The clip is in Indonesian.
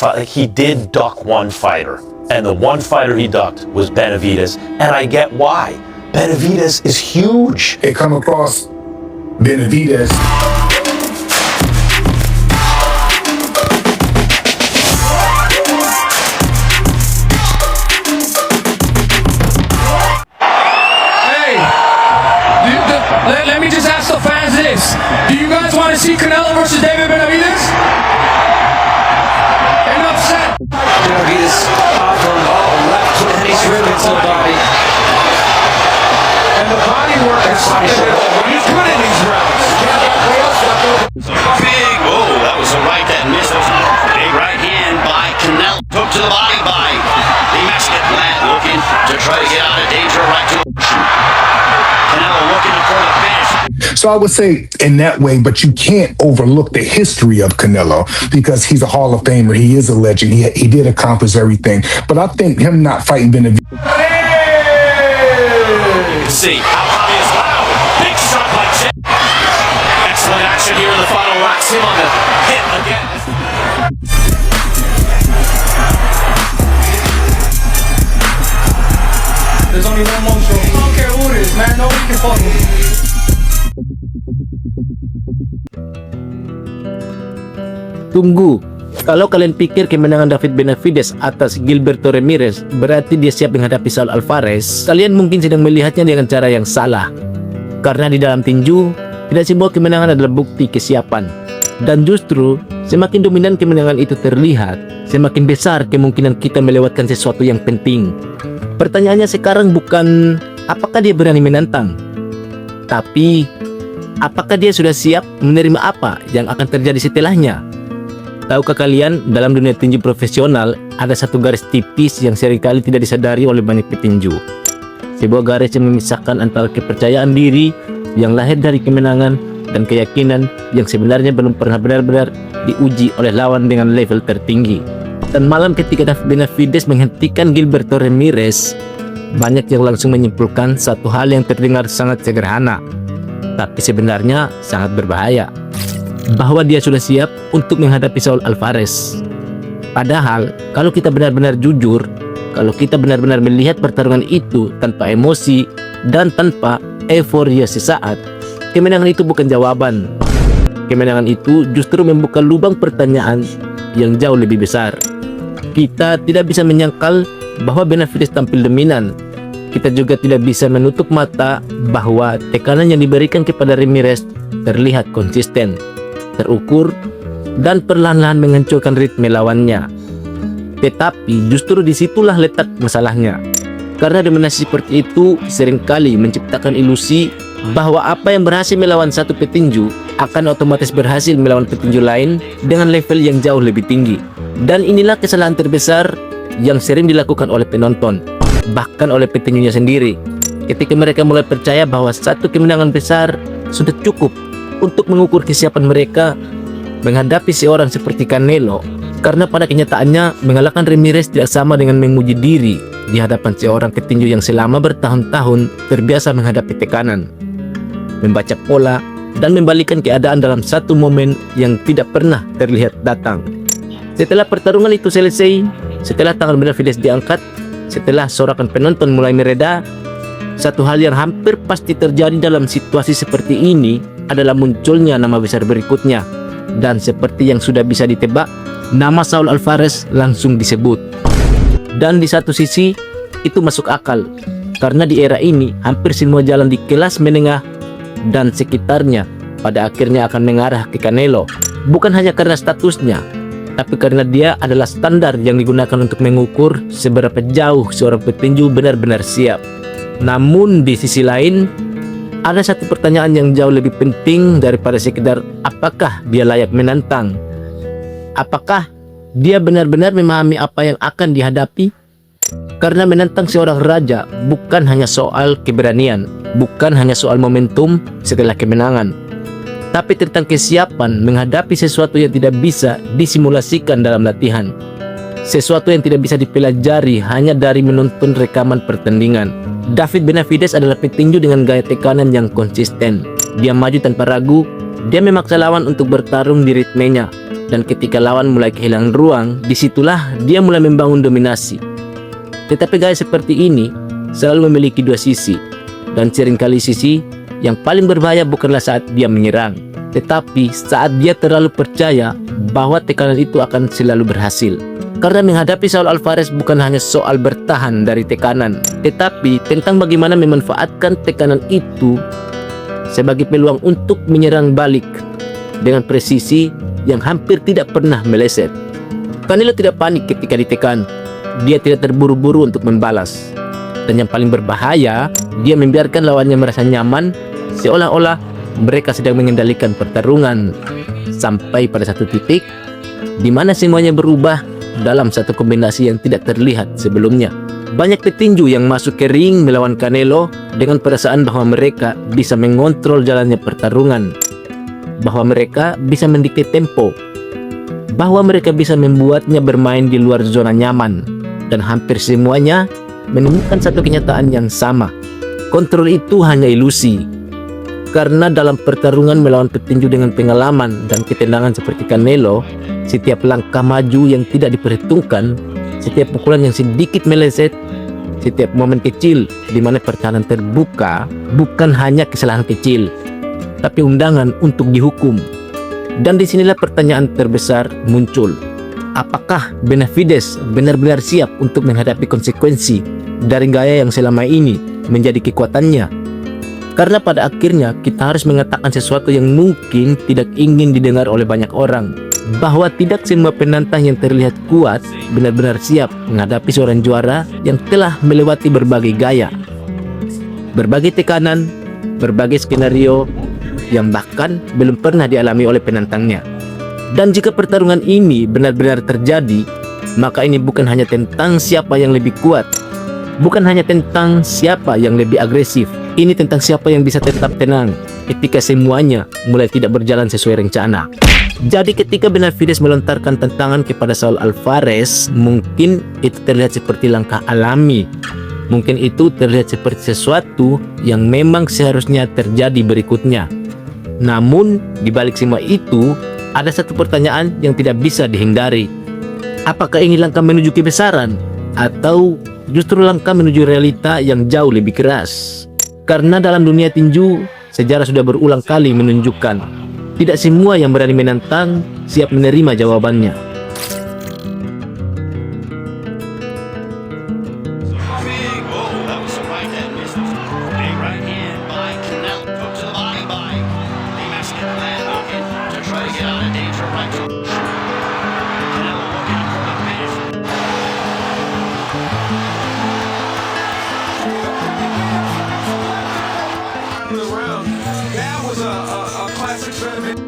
Like, he did duck one fighter, and the one fighter he ducked was Benavidez, and I get why. Benavidez is huge. It come across Benavidez. Let me just ask the fans this. Do you guys want to see Canelo versus David Benavidez? Enough said. Benavidez from left to he's ripping to the body. And the body work is something that he's good in these rounds. Big, oh, that was a right that missed. Big right hand by Canelo. Took to the body by the Mexican lad looking to try to get out of danger right to Canelo looking for the finish. So I would say in that way, but you can't overlook the history of Canelo because he's a Hall of Famer. He is a legend. He did accomplish everything. But I think him not fighting Benavidez. See how high is wow. Big shot by Jet. Excellent action here in the final. Rocks him on the hit again. There's only one more show. I don't care who it is, man. Nobody can fuck with me. Tunggu, kalau kalian pikir kemenangan David Benavidez atas Gilberto Ramirez berarti dia siap menghadapi Saul Alvarez, kalian mungkin sedang melihatnya dengan cara yang salah. Karena di dalam tinju, tidak semua kemenangan adalah bukti kesiapan. Dan justru, semakin dominan kemenangan itu terlihat, semakin besar kemungkinan kita melewatkan sesuatu yang penting. Pertanyaannya sekarang bukan apakah dia berani menantang, tapi apakah dia sudah siap menerima apa yang akan terjadi setelahnya. Tahukah kalian, dalam dunia tinju profesional ada satu garis tipis yang seringkali tidak disadari oleh banyak petinju. Sebuah garis yang memisahkan antara kepercayaan diri yang lahir dari kemenangan dan keyakinan yang sebenarnya belum pernah benar-benar diuji oleh lawan dengan level tertinggi. Dan malam ketika David Benavidez menghentikan Gilberto Ramirez, banyak yang langsung menyimpulkan satu hal yang terdengar sangat sederhana, tapi sebenarnya sangat berbahaya, bahwa dia sudah siap untuk menghadapi Saul Alvarez. Padahal, kalau kita benar-benar jujur, kalau kita benar-benar melihat pertarungan itu tanpa emosi dan tanpa euforia sesaat, kemenangan itu bukan jawaban. Kemenangan itu justru membuka lubang pertanyaan yang jauh lebih besar. Kita tidak bisa menyangkal bahwa Benavidez tampil dominan. Kita juga tidak bisa menutup mata bahwa tekanan yang diberikan kepada Ramirez terlihat konsisten, terukur, dan perlahan-lahan menghancurkan ritme lawannya. Tetapi justru disitulah letak masalahnya. Karena dominasi seperti itu seringkali menciptakan ilusi bahwa apa yang berhasil melawan satu petinju akan otomatis berhasil melawan petinju lain dengan level yang jauh lebih tinggi. Dan inilah kesalahan terbesar yang sering dilakukan oleh penonton, bahkan oleh petinjunya sendiri, ketika mereka mulai percaya bahwa satu kemenangan besar sudah cukup untuk mengukur kesiapan mereka menghadapi seorang seperti Canelo. Karena pada kenyataannya mengalahkan Ramirez tidak sama dengan menguji diri di hadapan seorang petinju yang selama bertahun-tahun terbiasa menghadapi tekanan, membaca pola, dan membalikan keadaan dalam satu momen yang tidak pernah terlihat datang. Setelah pertarungan itu selesai, setelah tangan Benavidez diangkat, setelah sorakan penonton mulai mereda, satu hal yang hampir pasti terjadi dalam situasi seperti ini adalah munculnya nama besar berikutnya. Dan seperti yang sudah bisa ditebak, nama Saul Alvarez langsung disebut. Dan di satu sisi, itu masuk akal, karena di era ini hampir semua jalan di kelas menengah dan sekitarnya pada akhirnya akan mengarah ke Canelo. Bukan hanya karena statusnya, tapi karena dia adalah standar yang digunakan untuk mengukur seberapa jauh seorang petinju benar-benar siap. Namun di sisi lain, ada satu pertanyaan yang jauh lebih penting daripada sekedar apakah dia layak menantang. Apakah dia benar-benar memahami apa yang akan dihadapi? Karena menantang seorang raja bukan hanya soal keberanian, bukan hanya soal momentum setelah kemenangan, tapi tentang kesiapan menghadapi sesuatu yang tidak bisa disimulasikan dalam latihan, sesuatu yang tidak bisa dipelajari hanya dari menonton rekaman pertandingan. David Benavidez adalah petinju dengan gaya tekanan yang konsisten. Dia maju tanpa ragu, dia memaksa lawan untuk bertarung di ritmenya, Dan ketika lawan mulai kehilangan ruang, disitulah dia mulai membangun dominasi. Tetapi gaya seperti ini selalu memiliki dua sisi, dan seringkali sisi yang paling berbahaya bukanlah saat dia menyerang, tetapi saat dia terlalu percaya bahwa tekanan itu akan selalu berhasil. Karena menghadapi Saul Alvarez bukan hanya soal bertahan dari tekanan, tetapi tentang bagaimana memanfaatkan tekanan itu sebagai peluang untuk menyerang balik dengan presisi yang hampir tidak pernah meleset. Canelo tidak panik ketika ditekan. Dia tidak terburu-buru untuk membalas. Dan yang paling berbahaya, dia membiarkan lawannya merasa nyaman seolah-olah mereka sedang mengendalikan pertarungan. Sampai pada satu titik di mana semuanya berubah dalam satu kombinasi yang tidak terlihat sebelumnya. Banyak petinju yang masuk ke ring melawan Canelo dengan perasaan bahwa mereka bisa mengontrol jalannya pertarungan, bahwa mereka bisa mendikte tempo, bahwa mereka bisa membuatnya bermain di luar zona nyaman, dan hampir semuanya menemukan satu kenyataan yang sama. Kontrol itu hanya ilusi. Karena dalam pertarungan melawan petinju dengan pengalaman dan ketenangan seperti Canelo, setiap langkah maju yang tidak diperhitungkan, setiap pukulan yang sedikit meleset, setiap momen kecil di mana pertahanan terbuka bukan hanya kesalahan kecil, tapi undangan untuk dihukum. Dan disinilah pertanyaan terbesar muncul. Apakah Benavides benar-benar siap untuk menghadapi konsekuensi dari gaya yang selama ini menjadi kekuatannya? Karena pada akhirnya kita harus mengatakan sesuatu yang mungkin tidak ingin didengar oleh banyak orang, bahwa tidak semua penantang yang terlihat kuat benar-benar siap menghadapi seorang juara yang telah melewati berbagai gaya, berbagai tekanan, berbagai skenario yang bahkan belum pernah dialami oleh penantangnya. Dan jika pertarungan ini benar-benar terjadi, maka ini bukan hanya tentang siapa yang lebih kuat, bukan hanya tentang siapa yang lebih agresif. Ini tentang siapa yang bisa tetap tenang ketika semuanya mulai tidak berjalan sesuai rencana. Jadi ketika Benavides melontarkan tantangan kepada Saul Alvarez, mungkin itu terlihat seperti langkah alami. Mungkin itu terlihat seperti sesuatu yang memang seharusnya terjadi berikutnya. Namun, di balik semua itu, ada satu pertanyaan yang tidak bisa dihindari. Apakah ini langkah menuju kebesaran? Atau justru langkah menuju realita yang jauh lebih keras? Karena dalam dunia tinju, sejarah sudah berulang kali menunjukkan tidak semua yang berani menantang siap menerima jawabannya. Big, oh, that was a right that missed. Big right hand by Canelo. Hook to the body by the Mexican lad looking to try to get out of danger. Right to Canelo looking for the finish. That was a classic tournament.